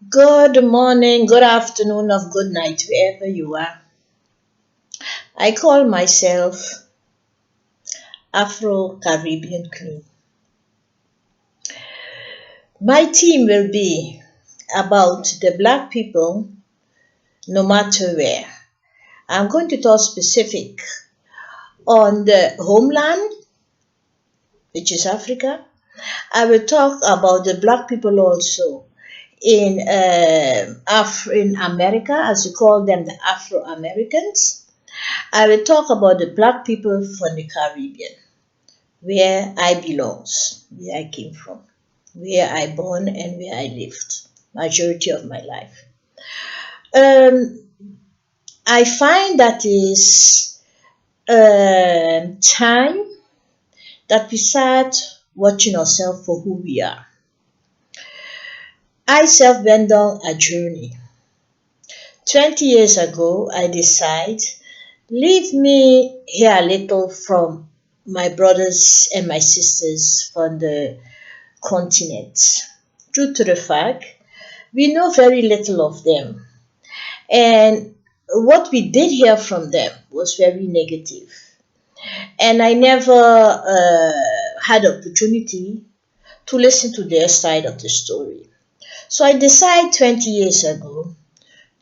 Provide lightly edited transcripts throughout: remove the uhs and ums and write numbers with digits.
Good morning, good afternoon, or good night, wherever you are. I call myself Afro Caribbean Queen. My theme will be about the black people no matter where. I'm going to talk specific on the homeland, which is Africa. I will talk about the black people also in America, as we call them, the Afro Americans. I will talk about the black people from the Caribbean, where I belongs, where I came from, where I born and where I lived majority of my life. Um, I find that is time that we start watching ourselves for who we are. I self went down a journey. 20 years ago, I decided leave me here a little from my brothers and my sisters from the continent. Due to the fact we know very little of them. And what we did hear from them was very negative. And I never had opportunity to listen to their side of the story. So I decided 20 years ago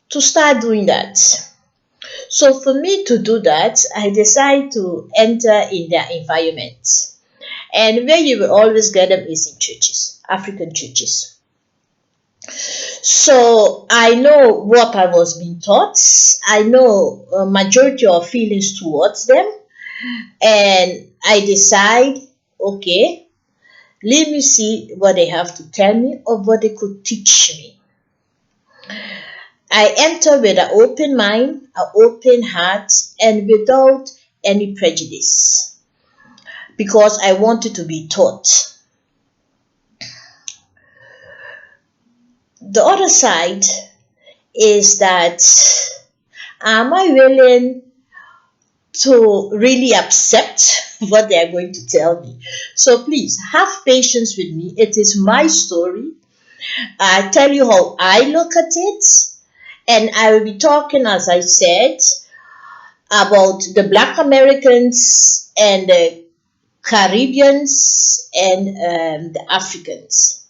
to start doing that. So for me to do that, I decided to enter in their environment. And where you will always get them is in churches, African churches. So I know what I was being taught. I know a majority of feelings towards them, and I decide, okay, let me see what they have to tell me or what they could teach me. I enter with an open mind, an open heart, and without any prejudice because I wanted to be taught. The other side is that am I willing to really accept what they are going to tell me? So please have patience with me. It is my story. I tell you how I look at it, and I will be talking, as I said, about the Black Americans and the Caribbeans and the Africans.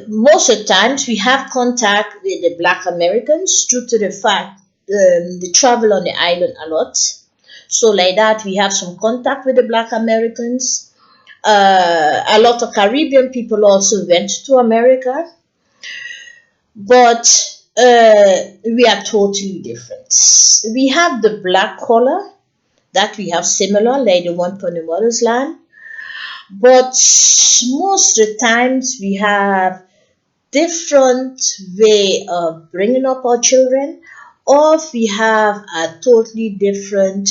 Most of the times we have contact with the Black Americans due to the fact they travel on the island a lot. So like that, we have some contact with the Black Americans. A lot of Caribbean people also went to America, but we are totally different. We have the black color that we have similar, like the one from the mother's land, but most of the times we have different way of bringing up our children, or we have a totally different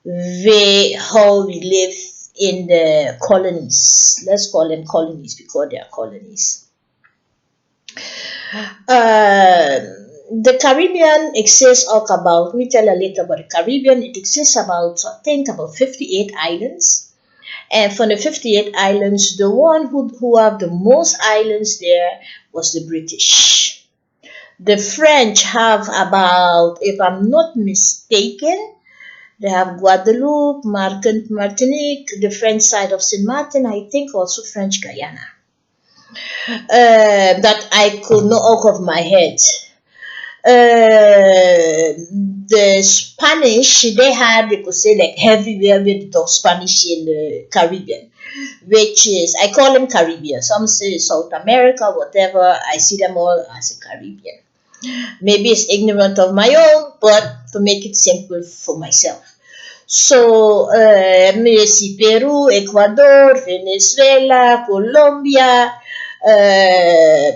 way how we live in the colonies. Let's call them colonies because they are colonies. The Caribbean exists of about, let me tell you a little about the Caribbean. It exists about, I think, about 58 islands. And from the 58 islands, the one who have the most islands there was the British. The French have about, if I'm not mistaken, they have Guadeloupe, Martinique, the French side of Saint Martin, I think also French Guyana. That I could know out of my head. The Spanish, they could say like everywhere we talk Spanish in the Caribbean, which is, I call them Caribbean. Some say South America, whatever. I see them all as a Caribbean. Maybe it's ignorant of my own, but to make it simple for myself. So, me see Peru, Ecuador, Venezuela, Colombia, uh,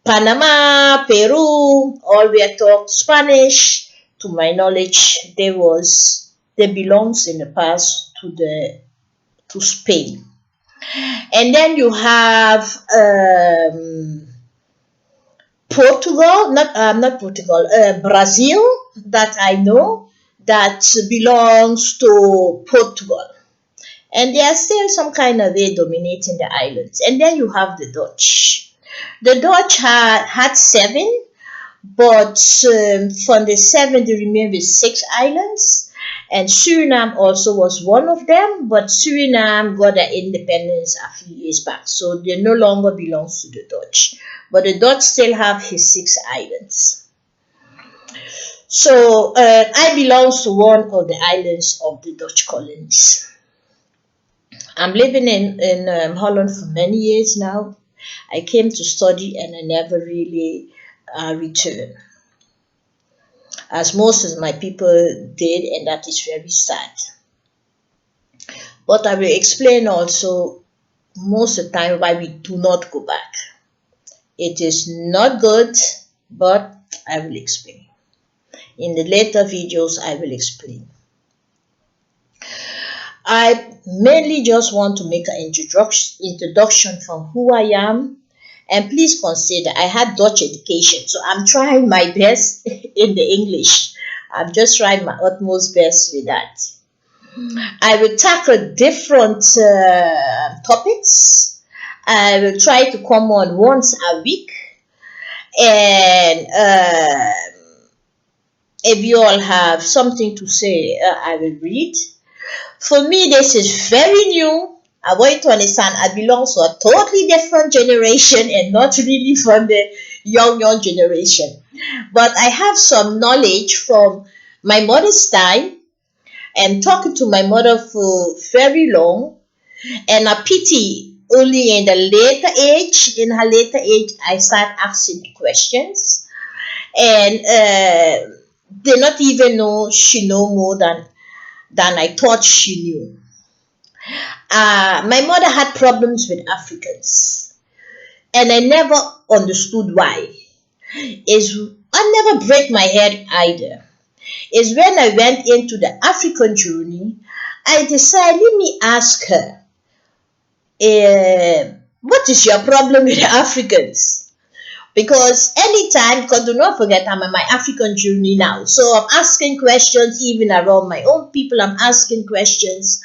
Panama, Peru, all were talk Spanish. To my knowledge, they belongs in the past to Spain. And then you have Portugal, not Portugal, Brazil, that I know that belongs to Portugal. And they are still some kind of way dominating the islands. And then you have the Dutch. The Dutch had seven, but from the seven, they remained with six islands. And Suriname also was one of them, but Suriname got their independence a few years back, so they no longer belongs to the Dutch. But the Dutch still have his six islands. So I belong to one of the islands of the Dutch colonies. I'm living in Holland for many years now. I came to study and I never really returned, as most of my people did, and that is very sad. But I will explain also most of the time why we do not go back. It is not good, but I will explain. In the later videos, I will explain. I mainly just want to make an introduction from who I am. And please consider, I had Dutch education, so I'm trying my best in the English. I'm just trying my utmost best with that. I will tackle different topics. I will try to come on once a week. And if you all have something to say, I will read. For me, this is very new. I want you to understand I belong to a totally different generation and not really from the young generation. But I have some knowledge from my mother's time and talking to my mother for very long. And a pity only in her later age, I start asking questions. And they not even know she know more than I thought she knew. My mother had problems with Africans, and I never understood why. Is I never break my head either. Is when I went into the African journey, I decided let me ask her, what is your problem with the Africans? Because anytime, because do not forget I'm on my African journey now, so I'm asking questions even around my own people. I'm asking questions.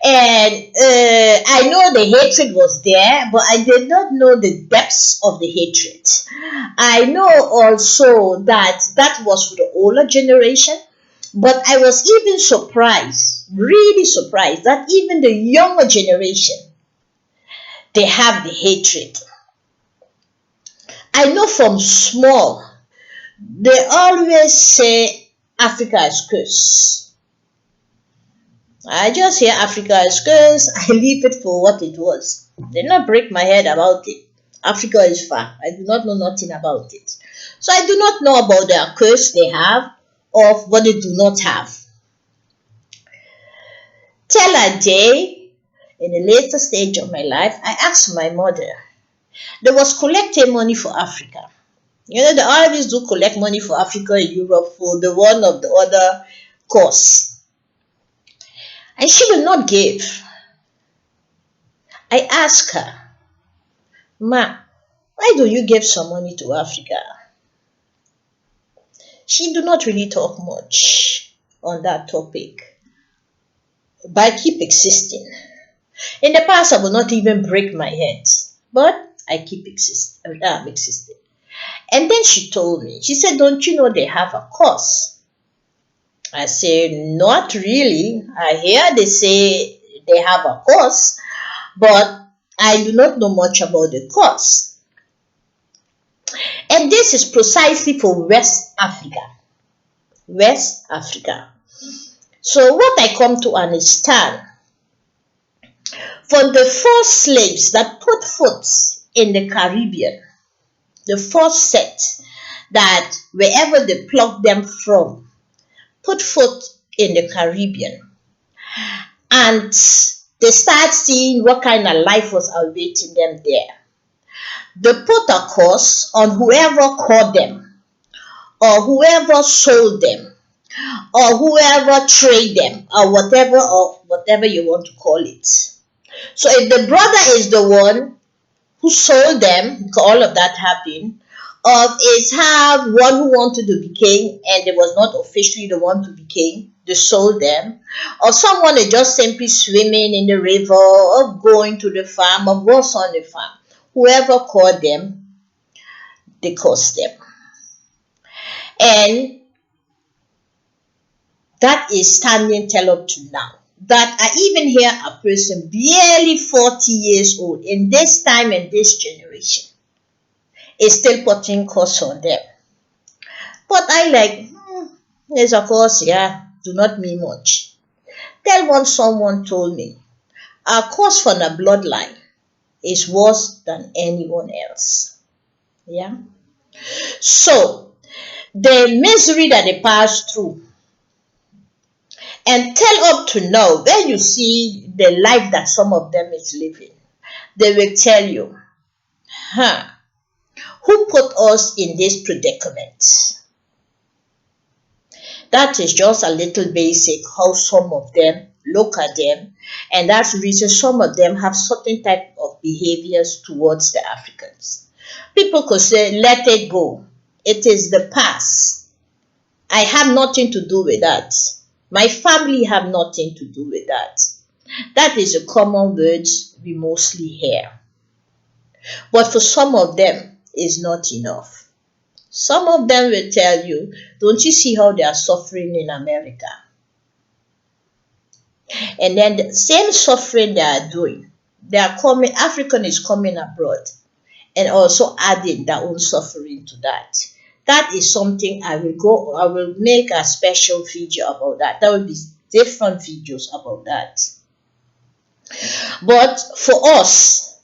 And I know the hatred was there, but I did not know the depths of the hatred. I know also that that was for the older generation, but I was even surprised, really surprised, that even the younger generation, they have the hatred. I know from small, they always say Africa is cursed. I just hear Africa is cursed. I leave it for what it was. Did not break my head about it. Africa is far. I do not know nothing about it. So I do not know about the curse they have or what they do not have. Till a day, in the later stage of my life, I asked my mother. There was collecting money for Africa. You know, they always do collect money for Africa and Europe for the one of the other cause. And she will not give. I asked her, Ma, why do you give some money to Africa? She do not really talk much on that topic, but I keep existing. In the past, I would not even break my head, but I keep existing. I'm existing. And then she told me, she said, don't you know they have a course? I said, not really. I hear they say they have a course, but I do not know much about the course. And this is precisely for West Africa. West Africa. So what I come to understand, from the first slaves that put foot in the Caribbean, the first set that wherever they plucked them from, put foot in the Caribbean, and they start seeing what kind of life was awaiting them there. They put a curse on whoever caught them, or whoever sold them, or whoever trade them, or whatever you want to call it. So if the brother is the one who sold them, all of that happened, or is have one who wanted to be king and they was not officially the one to be king, they sold them, or someone is just simply swimming in the river or going to the farm or was on the farm, whoever caught them, they caused them. And that is standing till up to now. That I even hear a person barely 40 years old in this time and this generation is still putting curse on them. But I like, yes, of course, yeah, do not mean much. Then once someone told me, our curse from the bloodline is worse than anyone else. Yeah. So the misery that they passed through, and till up to now, when you see the life that some of them is living, they will tell you, huh, who put us in this predicament? That is just a little basic how some of them look at them, and that's the reason some of them have certain type of behaviors towards the Africans. People could say, let it go. It is the past. I have nothing to do with that. My family have nothing to do with that. That is a common words we mostly hear. But for some of them, it's not enough. Some of them will tell you, don't you see how they are suffering in America? And then the same suffering they are doing, they are coming, African is coming abroad and also adding their own suffering to that. That is something I will make a special video about that. There will be different videos about that. But for us,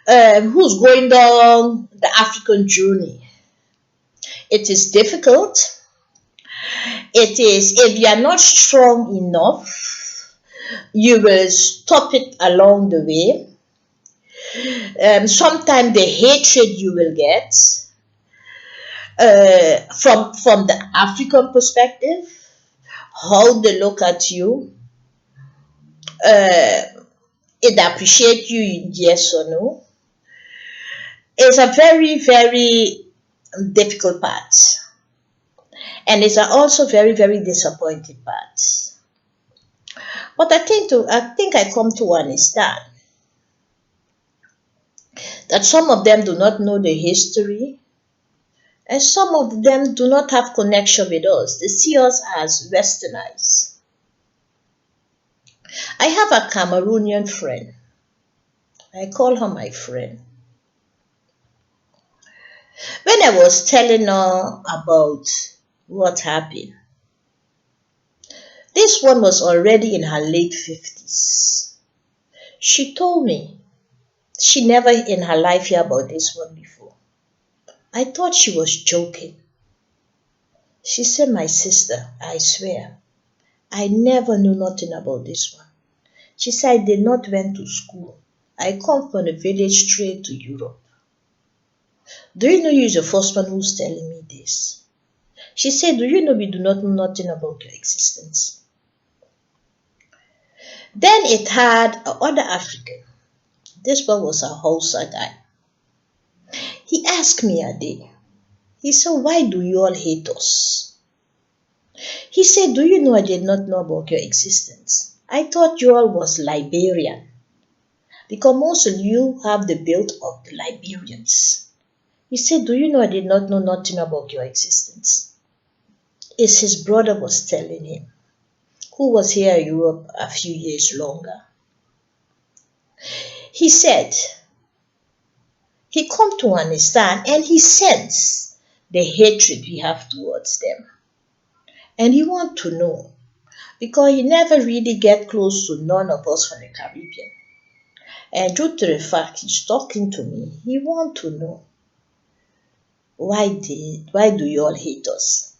who's going down the African journey, it is difficult. It is, if you are not strong enough, you will stop it along the way. Sometimes the hatred you will get from the African perspective, how they look at you, uh, it appreciate you, yes or no, is a very, very difficult part. And it's also very, very disappointing part. But I think I come to understand that some of them do not know the history, and some of them do not have connection with us. They see us as westernized. I have a Cameroonian friend. I call her my friend. When I was telling her about what happened, this one was already in her late 50s. She told me she never in her life heard about this one before. I thought she was joking. She said, my sister, I swear, I never knew nothing about this one. She said, I did not went to school. I come from the village straight to Europe. Do you know you're the first one who's telling me this? She said, do you know we do not know nothing about your existence? Then it had another African. This one was a Hausa guy. He asked me a day. He said, why do you all hate us? He said, do you know I did not know about your existence? I thought you all was Liberian. Because most of you have the build of the Liberians. He said, do you know I did not know nothing about your existence? It's his brother was telling him, who was here in Europe a few years longer. He said, he come to understand and he sensed the hatred we have towards them. And he want to know, because he never really get close to none of us from the Caribbean. And due to the fact he's talking to me, he want to know, why do you all hate us?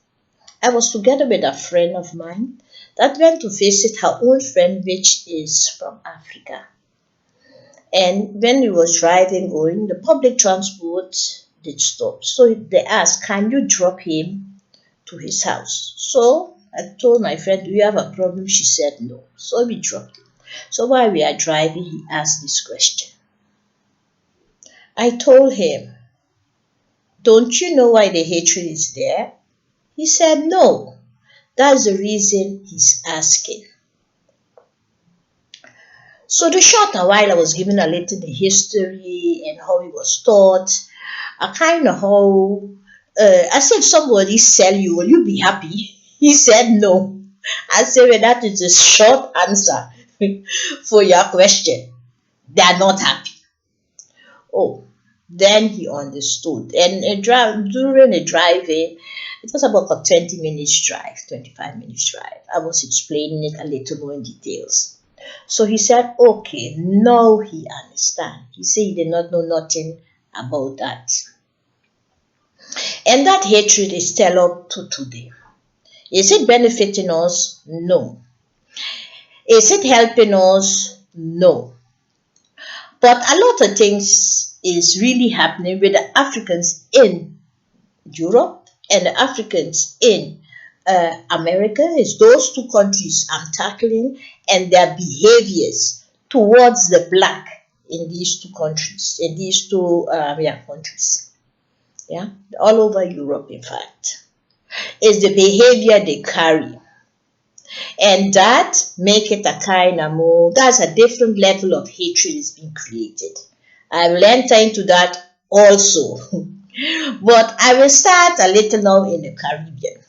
I was together with a friend of mine that went to visit her own friend which is from Africa. And when we was driving going, the public transport did stop. So they asked, can you drop him to his house? So I told my friend, do you have a problem? She said no. So we dropped him. So while we are driving, he asked this question. I told him, don't you know why the hatred is there? He said no. That's the reason he's asking. So the short while I was giving a little the history and how he was taught, I kind of how, as if somebody sell you, will you be happy? He said no. I said, well, that is a short answer for your question. They are not happy. Oh, then he understood. And during the driving, it was about a 20 minutes drive, 25 minutes drive. I was explaining it a little more in details. So he said, okay, now he understand. He said he did not know nothing about that. And that hatred is still up to today. Is it benefiting us? No. Is it helping us? No. But a lot of things is really happening with the Africans in Europe and the Africans in America. Is those two countries I'm tackling and their behaviors towards the black in these two countries, in these two countries, yeah, all over Europe, in fact, is the behavior they carry, and that make it a kind of more. That's a different level of hatred is being created. I will enter into that also. But I will start a little now in the Caribbean.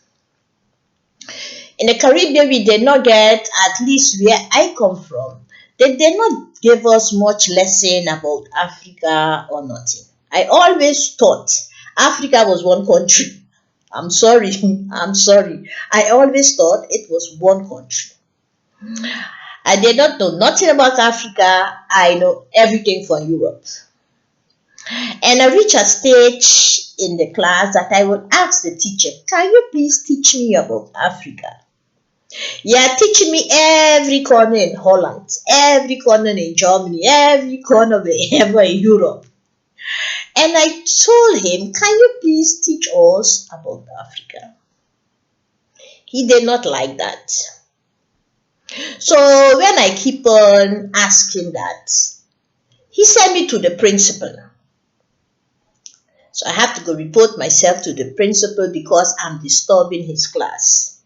In the Caribbean, we did not get, at least where I come from, they did not give us much lesson about Africa or nothing. I always thought Africa was one country. I'm sorry, I'm sorry. I always thought it was one country. I did not know nothing about Africa. I know everything from Europe. And I reached a stage in the class that I would ask the teacher, can you please teach me about Africa? Yeah, teaching me every corner in Holland, every corner in Germany, every corner wherever in Europe. And I told him, can you please teach us about Africa? He did not like that. So when I keep on asking that, he sent me to the principal. So I have to go report myself to the principal because I'm disturbing his class.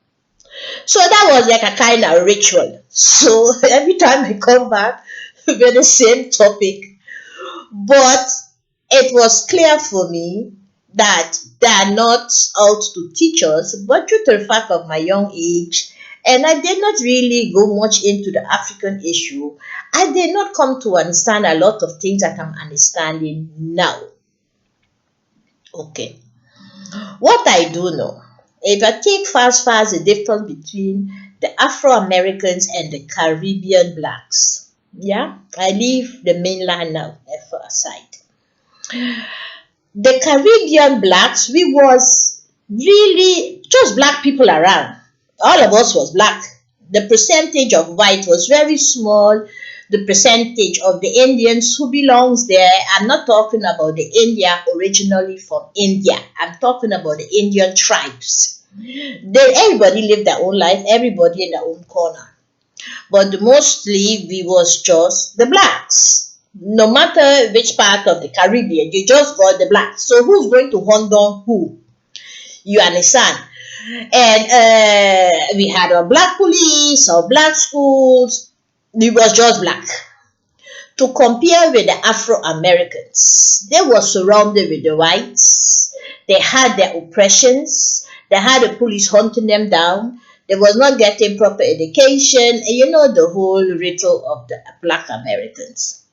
So that was like a kind of ritual. So every time I come back with the same topic, but it was clear for me that they are not out to teach us, but due to the fact of my young age, and I did not really go much into the African issue, I did not come to understand a lot of things that I'm understanding now. Okay. What I do know, if I take fast the difference between the Afro Americans and the Caribbean blacks, yeah, I leave the mainland now aside. The Caribbean blacks, we was really just black people around. All of us was black. The percentage of white was very small. The percentage of the Indians who belongs there, I'm not talking about the India originally from India. I'm talking about the Indian tribes. Everybody lived their own life, everybody in their own corner. But mostly we was just the blacks. No matter which part of the Caribbean, you just got the blacks. So who's going to hunt down who? You understand? And we had our black police, our black schools. It was just black. To compare with the Afro Americans, they were surrounded with the whites. They had their oppressions. They had the police hunting them down. They was not getting proper education. And you know the whole riddle of the black Americans.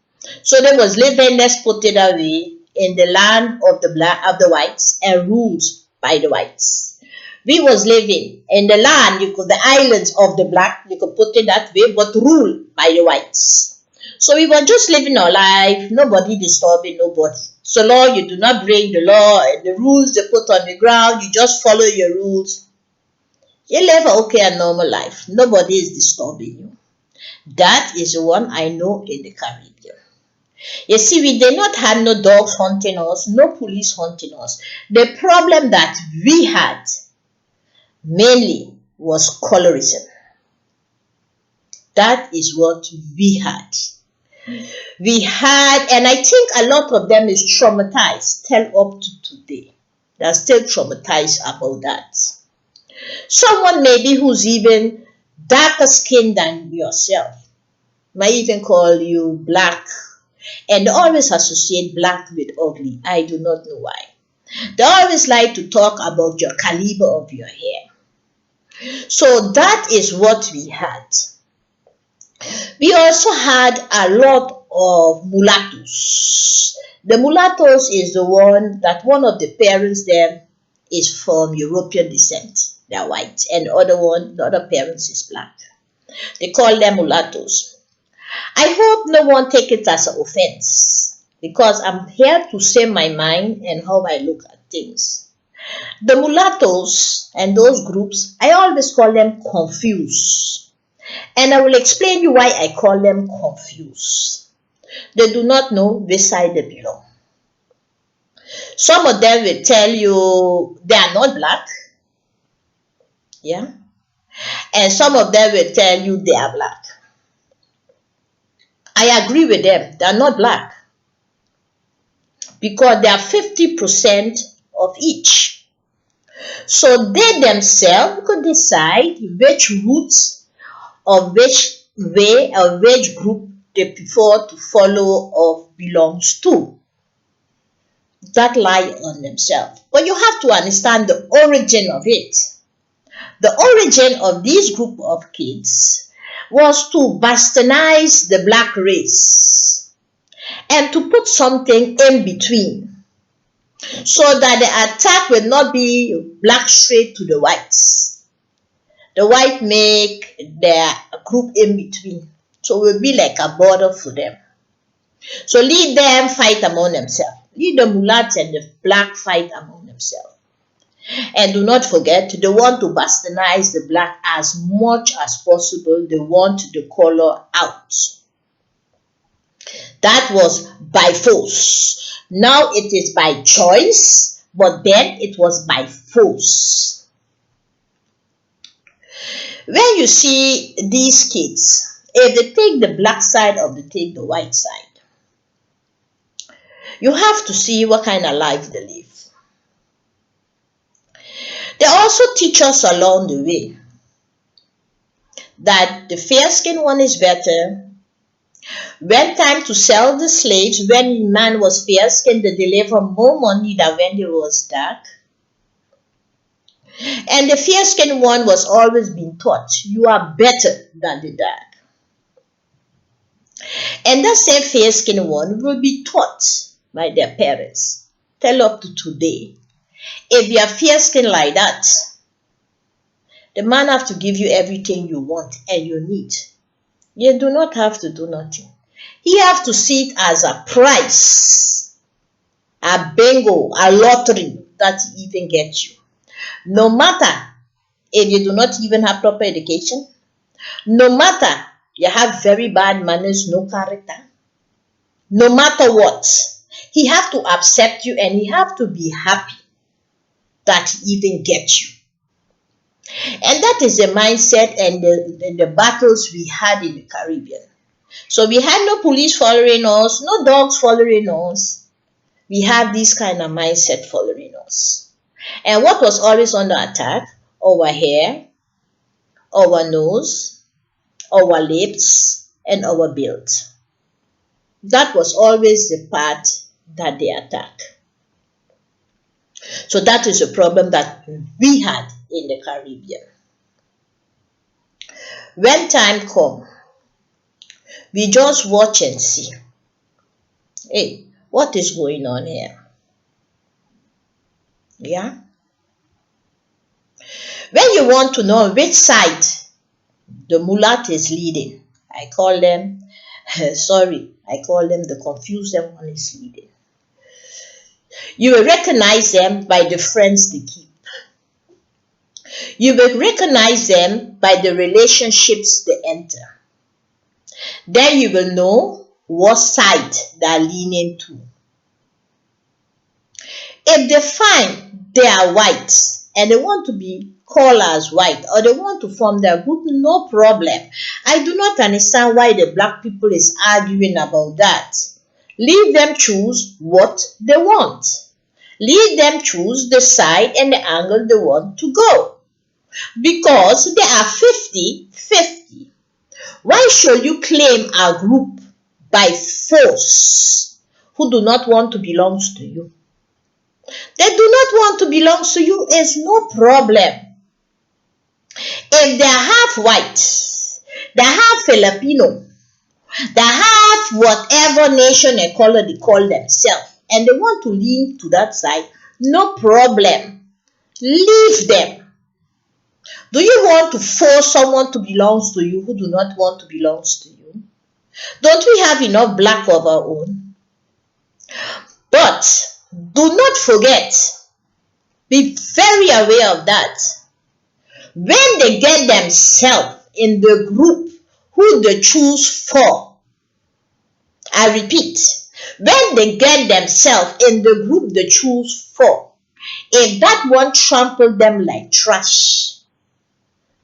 So they was living, let's put it away, in the land of the whites and ruled by the whites. We was living in the land, the islands of the black, you could put it that way, but ruled by the whites. So we were just living our life, nobody disturbing nobody. So long you do not break the law and the rules they put on the ground, you just follow your rules. You live an okay and normal life. Nobody is disturbing you. That is the one I know in the Caribbean. You see, we did not have no dogs hunting us, no police hunting us. The problem that we had mainly was colorism. That is what we had. We had, and I think a lot of them is traumatized till up to today. They're still traumatized about that. Someone maybe who's even darker skinned than yourself might even call you black, And they always associate black with ugly. I do not know why. They always like to talk about your caliber of your hair. So that is what we had. We also had a lot of mulattoes. The mulattoes is the one that one of the parents there is from European descent. They are white. And the other parents is black. They call them mulattoes. I hope no one take it as an offense because I'm here to say my mind and how I look at things. The mulattoes and those groups, I always call them confused. And I will explain you why I call them confused. They do not know which side they belong. Some of them will tell you they are not black. Yeah. And some of them will tell you they are black. I agree with them. They are not black. Because they are 50% of each. So they themselves could decide which routes or which way or which group they prefer to follow or belongs to. That lie on themselves. But you have to understand the origin of it. The origin of this group of kids was to bastardize the black race and to put something in between so that the attack will not be black straight to the whites. The white make their group in between. So it will be like a border for them. So lead them fight among themselves. Lead the mulatto and the black fight among themselves. And do not forget, they want to bastardize the black as much as possible. They want the color out. That was by force. Now it is by choice, but then it was by force. When you see these kids, if they take the black side or they take the white side, you have to see what kind of life they live. They also teach us along the way that the fair-skinned one is better. When time to sell the slaves, when man was fair-skinned, they deliver more money than when he was dark. And the fair-skinned one was always being taught, you are better than the dark. And that same fair-skinned one will be taught by their parents till up to today. If you are fair-skinned like that, the man have to give you everything you want and you need. You do not have to do nothing. He have to see it as a prize, a bingo, a lottery that he even gets you. No matter if you do not even have proper education, no matter you have very bad manners, no character, no matter what, he have to accept you and he have to be happy that he even gets you. And that is the mindset and the battles we had in the Caribbean. So we had no police following us, no dogs following us. We had this kind of mindset following us. And what was always under attack? Our hair, our nose, our lips, and our build. That was always the part that they attack. So that is a problem that we had in the Caribbean. When time comes, we just watch and see. Hey, what is going on here? Yeah? When you want to know which side the mulat is leading, I call them the confused one is leading. You will recognize them by the friends they keep. You will recognize them by the relationships they enter. Then you will know what side they are leaning to. If they find they are white and they want to be called as white or they want to form their group, no problem. I do not understand why the black people is arguing about that. Leave them choose what they want. Leave them choose the side and the angle they want to go. Because they are 50-50. Why should you claim a group by force, who do not want to belong to you. They do not want to belong to you is no problem. If they're half white, they're half Filipino, they have whatever nation and color they call themselves, and they want to lean to that side, no problem. Leave them. Do you want to force someone to belong to you who do not want to belong to you? Don't we have enough black of our own? But do not forget, be very aware of that. When they get themselves in the group who they choose for, I repeat, when they get themselves in the group they choose for, if that one trample them like trash,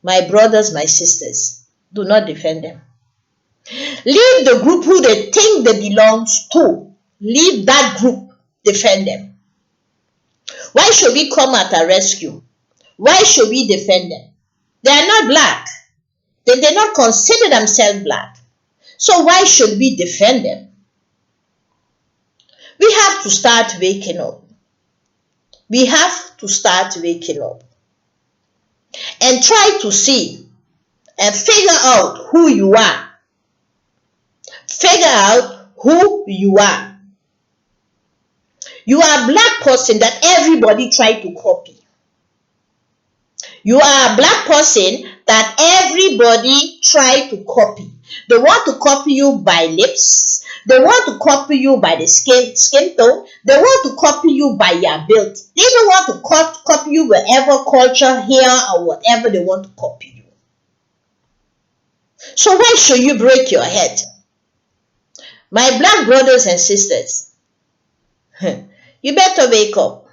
my brothers, my sisters, do not defend them. Leave the group who they think they belong to. Leave that group, defend them. Why should we come at a rescue? Why should we defend them? They are not black. They did not consider themselves black. So why should we defend them? We have to start waking up. We have to start waking up and try to see and figure out who you are. Figure out who you are. You are a black person that everybody try to copy. You are a black person that everybody try to copy. They want to copy you by lips. They want to copy you by the skin tone. They want to copy you by your build. They even want to copy you wherever culture, hair, or whatever they want to copy you. So why should you break your head? My black brothers and sisters, you better wake up.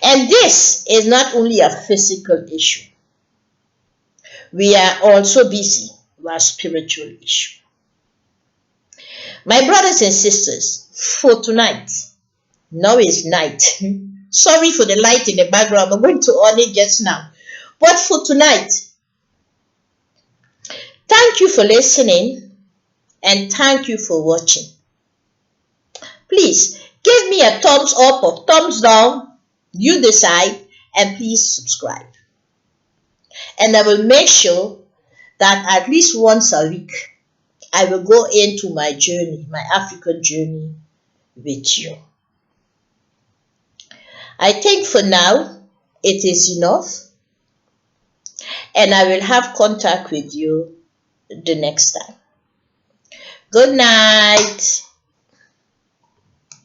And this is not only a physical issue. We are also busy with a spiritual issue. My brothers and sisters, for tonight, now is night. Sorry for the light in the background. I'm going to on it just now. But for tonight, thank you for listening and thank you for watching. Please give me a thumbs up or thumbs down. You decide, and please subscribe. And I will make sure that at least once a week, I will go into my journey, my African journey with you. I think for now, it is enough. And I will have contact with you the next time. Good night.